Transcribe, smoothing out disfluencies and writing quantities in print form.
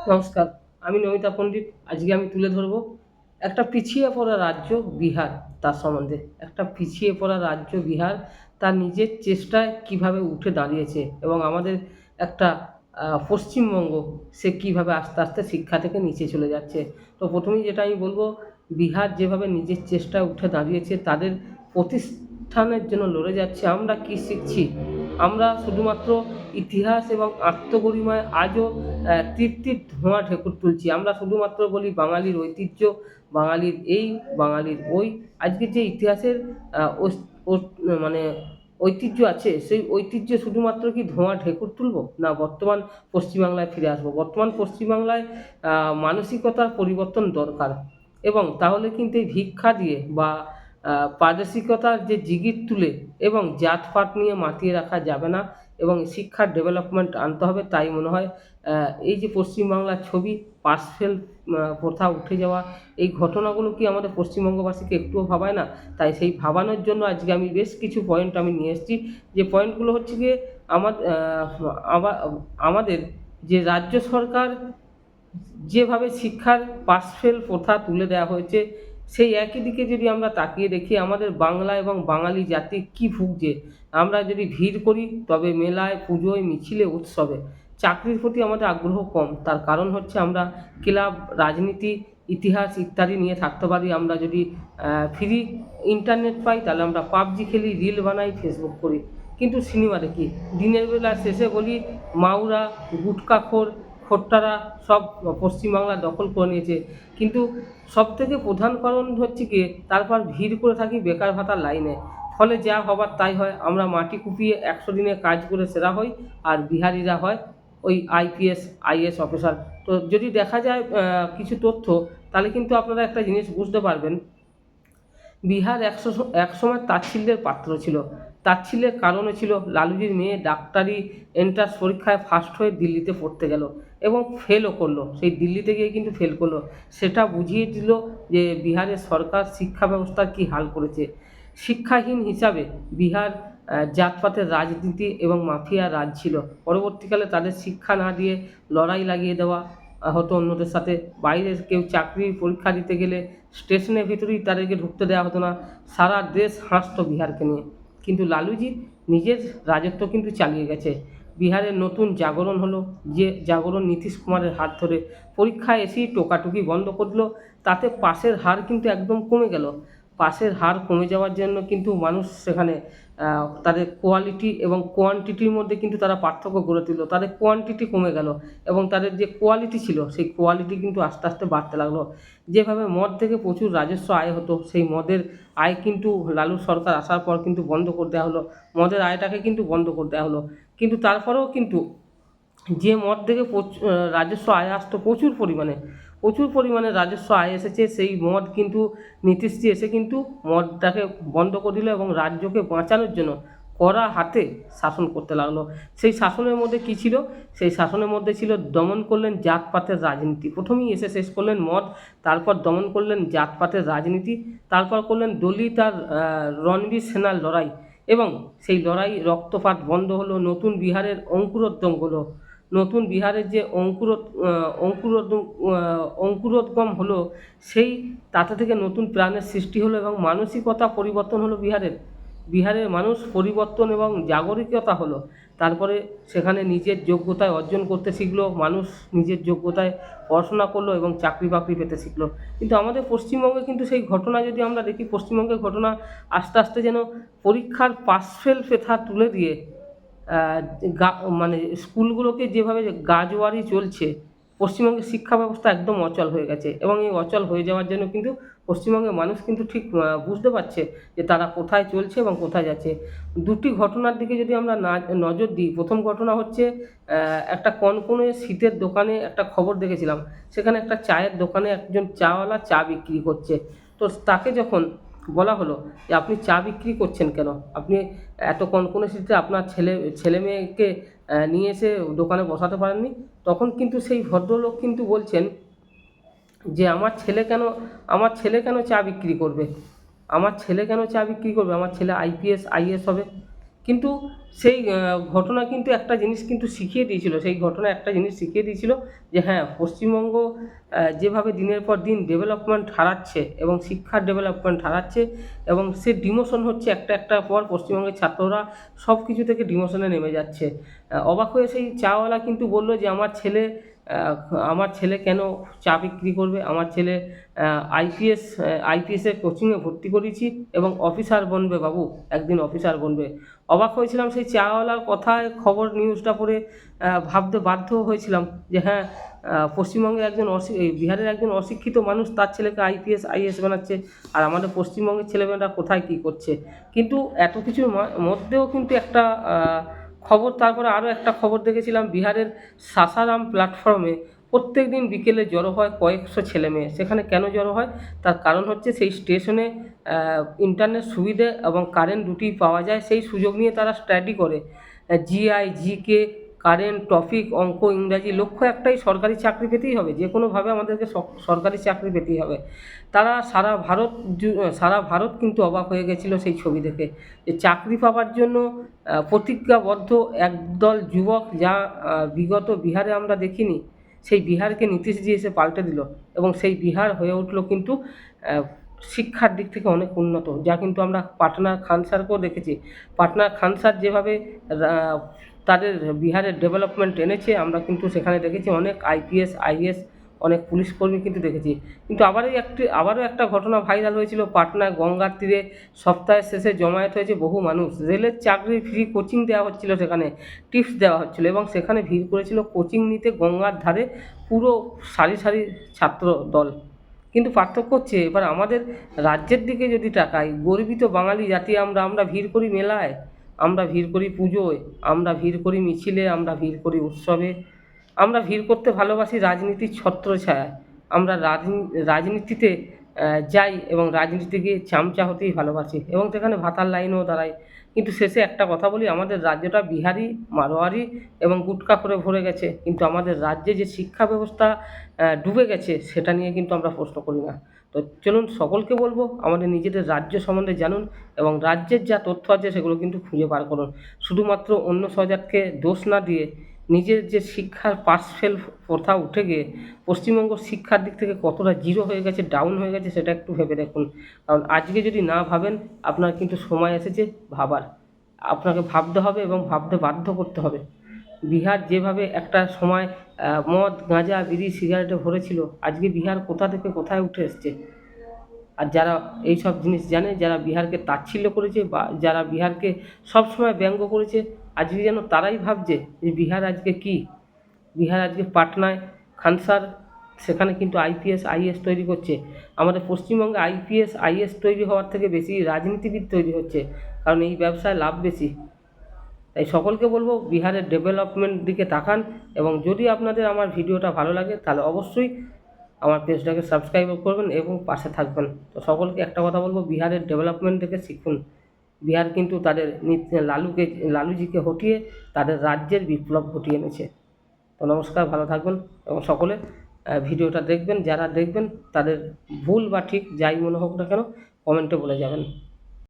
নমস্কার, আমি নমিতা পণ্ডিত। আজকে আমি তুলে ধরব একটা পিছিয়ে পড়া রাজ্য বিহার, তার সম্বন্ধে। একটা পিছিয়ে পড়া রাজ্য বিহার তার নিজের চেষ্টায় কিভাবে উঠে দাঁড়িয়েছে এবং আমাদের একটা পশ্চিমবঙ্গ সে কিভাবে আস্তে আস্তে শিক্ষা থেকে নিচে চলে যাচ্ছে। তো প্রথমেই যেটা আমি বলব, বিহার যেভাবে নিজের চেষ্টায় উঠে দাঁড়িয়েছে, তাদের প্রতিষ্ঠানের জন্য লড়ে যাচ্ছে। আমরা কি শিখছি? আমরা শুধুমাত্র ইতিহাস এবং আত্মগরিমায় আজও তৃপ্তির ধোঁয়া ঢেকুর তুলছি। আমরা শুধুমাত্র বলি বাঙালির ঐতিহ্য, বাঙালির এই, বাঙালির ওই। আজকে যে ইতিহাসের ওস ওস মানে ঐতিহ্য আছে, সেই ঐতিহ্যে শুধুমাত্র কি ধোঁয়া ঢেকুর তুলব? না, বর্তমান পশ্চিমবাংলায় ফিরে আসবো। বর্তমান পশ্চিমবাংলায় মানসিকতার পরিবর্তন দরকার, এবং তাহলে কিন্তু এই ভিক্ষা দিয়ে বা প্রাদেশিকতার যে জিগির তুলে এবং জাতপাত নিয়ে মাতিয়ে রাখা যাবে না, এবং শিক্ষার ডেভেলপমেন্ট আনতে হবে। তাই মনে হয় এই যে পশ্চিমবাংলার ছবি, পাস ফেল প্রথা উঠে যাওয়া, এই ঘটনাগুলো কি আমাদের পশ্চিমবঙ্গবাসীকে একটুও ভাবায় না? তাই সেই ভাবানোর জন্য আজকে আমি বেশ কিছু পয়েন্ট আমি নিয়ে এসেছি। যে পয়েন্টগুলো হচ্ছে গিয়ে আমাদের যে রাজ্য সরকার যেভাবে শিক্ষার পাস ফেল প্রথা তুলে দেওয়া হয়েছে, সেই একই দিকে যদি আমরা তাকিয়ে দেখি, আমাদের বাংলা এবং বাঙালি জাতি কি ভুগছে। আমরা যদি ভিড় করি তবে মেলায়, পুজোয়, মিছিলে, উৎসবে। চাকরির প্রতি আমাদের আগ্রহ কম। তার কারণ হচ্ছে আমরা ক্লাব, রাজনীতি, ইতিহাস ইত্যাদি নিয়ে থাকতে পারি। আমরা যদি ফ্রি ইন্টারনেট পাই, তাহলে আমরা পাবজি খেলি, রিল বানাই, ফেসবুক করি। কিন্তু সিনেমা দেখি, দিনের বেলা শেষে বলি মাউরা, গুটখাখোর, খোট্টারা সব পশ্চিমবাংলা দখল করে নিয়েছে। কিন্তু সবথেকে প্রধান কারণ হচ্ছে গিয়ে, তারপর ভিড় করে থাকি বেকার ভাতার লাইনে। ফলে যা হবার তাই হয়। আমরা মাটি কুপিয়ে 100 দিনে কাজ করে সেরা হই, আর বিহারিরা হয় ওই আইপিএস, আইএস অফিসার। তো যদি দেখা যায় কিছু তথ্য, তাহলে কিন্তু আপনারা একটা জিনিস বুঝতে পারবেন। বিহার একসময় তাচ্ছিল্যের পাত্র ছিল। তাচ্ছিল্যের কারণও ছিল লালুজির মেয়ে ডাক্তারি এন্ট্রান্স পরীক্ষায় ফার্স্ট হয়ে দিল্লিতে পড়তে গেল এবং ফেলও করলো। সেই দিল্লিতে গিয়ে কিন্তু ফেল করলো। সেটা বুঝিয়ে দিল যে বিহারের সরকার শিক্ষা ব্যবস্থার কী হাল করেছে। শিক্ষাহীন হিসাবে বিহার জাতপাতের রাজনীতি এবং মাফিয়া রাজ ছিল। পরবর্তীকালে তাদের শিক্ষা না দিয়ে লড়াই লাগিয়ে দেওয়া হতো অন্যদের সাথে। বাইরে কেউ চাকরির পরীক্ষা দিতে গেলে স্টেশনের ভেতরেই তাদেরকে ঢুকতে দেওয়া হতো না। সারা দেশ হাসতো বিহারকে নিয়ে। কিন্তু লালুজি নিজের রাজত্ব কিন্তু চালিয়ে গেছে। বিহারের নতুন জাগরণ হলো, যে জাগরণ নীতিশ কুমারের হাত ধরে। পরীক্ষায় এসেই টোকাটুকি বন্ধ করলো। তাতে পাসের হার কিন্তু একদম কমে গেল। পাসের হার কমে যাওয়ার জন্য কিন্তু মানুষ সেখানে তাদের কোয়ালিটি এবং কোয়ান্টিটির মধ্যে কিন্তু তারা পার্থক্য গড়ে তুলল। তাদের কোয়ান্টিটি কমে গেল এবং তাদের যে কোয়ালিটি ছিল, সেই কোয়ালিটি কিন্তু আস্তে আস্তে বাড়তে লাগলো। যেভাবে মদ থেকে প্রচুর রাজস্ব আয় হতো, সেই মদের আয় কিন্তু লালু সরকার আসার পর কিন্তু বন্ধ করে দেওয়া হলো। মদের আয়টাকে কিন্তু বন্ধ করে দেওয়া হলো। কিন্তু তারপরেও কিন্তু যে মদ থেকে রাজস্ব আয় আসতো প্রচুর পরিমাণে, প্রচুর পরিমাণে রাজস্ব আয় এসেছে, সেই মদ কিন্তু নীতিশজি এসে কিন্তু মদটাকে বন্ধ করে দিল এবং রাজ্যকে বাঁচানোর জন্য কড়া হাতে শাসন করতে লাগলো। সেই শাসনের মধ্যে কী ছিল? সেই শাসনের মধ্যে ছিল, দমন করলেন জাতপাতের রাজনীতি। প্রথমেই এসে শেষ করলেন মদ, তারপর দমন করলেন জাতপাতের রাজনীতি, তারপর করলেন দলিত আর রণবীর সেনার লড়াই, এবং সেই লড়াই রক্তপাত বন্ধ হলো। নতুন বিহারের অঙ্কুরোদ্গম হলো। নতুন বিহারের যে অঙ্কুরোদ্গম হলো, সেই তাতে থেকে নতুন প্রাণের সৃষ্টি হলো এবং মানসিকতা পরিবর্তন হলো বিহারের। বিহারের মানুষ পরিবর্তন এবং জাগরিকতা হলো। তারপরে সেখানে নিজের যোগ্যতায় অর্জন করতে শিখলো মানুষ, নিজের যোগ্যতায় পড়াশোনা করলো এবং চাকরি বাকরি পেতে শিখলো। কিন্তু আমাদের পশ্চিমবঙ্গে কিন্তু সেই ঘটনা যদি আমরা দেখি, পশ্চিমবঙ্গের ঘটনা আস্তে আস্তে যেন পরীক্ষার পাস ফেল প্রথা তুলে দিয়ে গা মানে স্কুলগুলোকে যেভাবে গাজোয়ারি চলছে, পশ্চিমবঙ্গের শিক্ষা ব্যবস্থা একদম অচল হয়ে গেছে। এবং এই অচল হয়ে যাওয়ার জন্য কিন্তু পশ্চিমবঙ্গের মানুষ কিন্তু ঠিক বুঝতে পারছে যে তারা কোথায় চলছে এবং কোথায় যাচ্ছে। দুটি ঘটনার দিকে যদি আমরা নজর দিই, প্রথম ঘটনা হচ্ছে একটা কনকনে শীতের দোকানে একটা খবর দেখেছিলাম। সেখানে একটা চায়ের দোকানে একজন চাওয়ালা চা বিক্রি করছে। তো তাকে যখন বলা হলো যে আপনি চা বিক্রি করছেন কেন? আপনি এত কনকনে শীতে আপনার ছেলেমেয়েকে নিয়ে এসে দোকানে বসাতে পারেননি? তখন কিন্তু সেই ভদ্রলোক কিন্তু বলছেন যে আমার ছেলে কেন চা বিক্রি করবে? আমার ছেলে কেন চা বিক্রি করবে? আমার ছেলে আইপিএস, আইএস হবে। কিন্তু সেই ঘটনা কিন্তু একটা জিনিস কিন্তু শিখিয়ে দিয়েছিল, সেই ঘটনা একটা জিনিস শিখিয়ে দিয়েছিল যে হ্যাঁ, পশ্চিমবঙ্গ যেভাবে দিনের পর দিন ডেভেলপমেন্ট হারাচ্ছে এবং শিক্ষার ডেভেলপমেন্ট হারাচ্ছে এবং সে ডিমোশন হচ্ছে একটা একটা পর, পশ্চিমবঙ্গের ছাত্ররা সব কিছু থেকে ডিমোশনে নেমে যাচ্ছে। অবাক হয়ে সেই চাওয়ালা কিন্তু বলল যে আমার ছেলে কেন চা বিক্রি করবে, আমার ছেলে আইপিএসের কোচিংয়ে ভর্তি করিয়েছি এবং অফিসার বনবে বাবু, একদিন অফিসার বনবে। অবাক হয়েছিলাম সেই চাওয়ালার কথায়, খবর নিউজটা পড়ে ভাবতে বাধ্য হয়েছিলাম যে হ্যাঁ, পশ্চিমবঙ্গে এই বিহারের একজন অশিক্ষিত মানুষ তার ছেলেকে আইপিএস আইএএস বানাচ্ছে, আর আমাদের পশ্চিমবঙ্গের ছেলেমেয়েরা কোথায় কী করছে। কিন্তু এত কিছুর মধ্যেও কিন্তু একটা খবর, তারপরে আরও একটা খবর দেখেছিলাম, বিহারের সাসারাম প্ল্যাটফর্মে প্রত্যেক দিন বিকেলে জড়ো হয় কয়েকশো ছেলেমেয়ে। সেখানে কেন জড়ো হয়, তার কারণ হচ্ছে সেই স্টেশনে ইন্টারনেট সুবিধে এবং কারেন্ট দুটিই পাওয়া যায়, সেই সুযোগ নিয়ে তারা স্টাডি করে। জিআই, জিকে, কারেন্ট, টপিক, অঙ্ক, ইংরাজি, লক্ষ্য একটাই, সরকারি চাকরি পেতেই হবে, যে কোনোভাবে আমাদেরকে সরকারি চাকরি পেতেই হবে। তারা সারা ভারত কিন্তু অবাক হয়ে গেছিলো সেই ছবি দেখে, যে চাকরি পাওয়ার জন্য প্রতিজ্ঞাবদ্ধ একদল যুবক, যা বিগত বিহারে আমরা দেখিনি। সেই বিহারকে নীতিশজি এসে পাল্টে দিল এবং সেই বিহার হয়ে উঠলো কিন্তু শিক্ষার দিক থেকে অনেক উন্নত, যা কিন্তু আমরা পাটনার খান স্যারকেও দেখেছি। পাটনার খান স্যার যেভাবে তাদের বিহারের ডেভেলপমেন্ট এনেছে, আমরা কিন্তু সেখানে দেখেছি অনেক আইপিএস আইএএস, অনেক পুলিশ কর্মী কিন্তু দেখেছি। কিন্তু আবারও একটা ঘটনা ভাইরাল হয়েছিল, পাটনায় গঙ্গার তীরে সপ্তাহের শেষে জমায়েত হয়েছে বহু মানুষ। রেলের চাকরির ফ্রি কোচিং দেওয়া হচ্ছিল, সেখানে টিপস দেওয়া হচ্ছিল এবং সেখানে ভিড় করেছিল কোচিং নিতে গঙ্গার ধারে পুরো সারি সারি ছাত্র দল। কিন্তু পার্থক্য হচ্ছে, এবার আমাদের রাজ্যের দিকে যদি তাকাই, গর্বিত বাঙালি জাতি আমরা ভিড় করি মেলায়, আমরা ভিড় করি পুজোয়, আমরা ভিড় করি মিছিলে, আমরা ভিড় করি উৎসবে, আমরা ভিড় করতে ভালোবাসি রাজনীতির ছত্রছায়ায়। আমরা রাজনীতিতে যাই এবং রাজনীতিতে গিয়ে চামচা হতেই ভালোবাসি এবং সেখানে ভাতার লাইনেও দাঁড়াই। কিন্তু শেষে একটা কথা বলি, আমাদের রাজ্যটা বিহারি, মারোয়ারি এবং গুটকা করে ভরে গেছে, কিন্তু আমাদের রাজ্যে যে শিক্ষা ব্যবস্থা ডুবে গেছে, সেটা নিয়ে কিন্তু আমরা প্রশ্ন করি না। তো চলুন, সকলকে বলবো আমাদের নিজেদের রাজ্য সম্বন্ধে জানুন এবং রাজ্যের যা তথ্য আছে সেগুলো কিন্তু খুঁজে বার করুন। শুধুমাত্র অন্য সজাতকে দোষ না দিয়ে নিজের যে শিক্ষার পাস ফেল প্রথা উঠে গিয়ে পশ্চিমবঙ্গ শিক্ষার দিক থেকে কতটা জিরো হয়ে গেছে, ডাউন হয়ে গেছে, সেটা একটু ভেবে দেখুন। কারণ আজকে যদি না ভাবেন, আপনার কিন্তু সময় এসেছে ভাবার। আপনাকে ভাবতে হবে এবং ভাবতে বাধ্য করতে হবে। বিহার যেভাবে একটা সময় মদ, গাঁজা, বিড়ি, সিগারেটে ভরেছিল, আজকে বিহার কোথা থেকে কোথায় উঠে এসছে। আর যারা এই সব জিনিস জানে, যারা বিহারকে তাচ্ছিল্য করেছে বা যারা বিহারকে সবসময় ব্যঙ্গ করেছে, আজকে যেন তারাই ভাবছে যে বিহার আজকে কী। বিহার আজকে পাটনায় খান স্যার, সেখানে কিন্তু আইপিএস আইএএস তৈরি করছে। আমাদের পশ্চিমবঙ্গে আইপিএস আইএএস তৈরি হওয়ার থেকে বেশি রাজনীতিবিদ তৈরি হচ্ছে, কারণ এই ব্যবসায় লাভ বেশি। তাই সকলকে বলবো বিহারের ডেভেলপমেন্ট দিকে তাকান এবং যদি আপনাদের আমার ভিডিওটা ভালো লাগে তাহলে অবশ্যই আমার পেজটাকে সাবস্ক্রাইব করবেন এবং পাশে থাকবেন। তো সকলকে একটা কথা বলবো, বিহারের ডেভেলপমেন্ট থেকে শিখুন। বিহার কিন্তু তাদের লালুজিকে হটিয়ে তাদের রাজ্যের বিপ্লব ঘটিয়ে এনেছে। তো নমস্কার, ভালো থাকবেন এবং সকলে ভিডিওটা দেখবেন। যারা দেখবেন তাদের ভুল বা ঠিক যাই মনে হোক না কেন, কমেন্টে বলে যাবেন।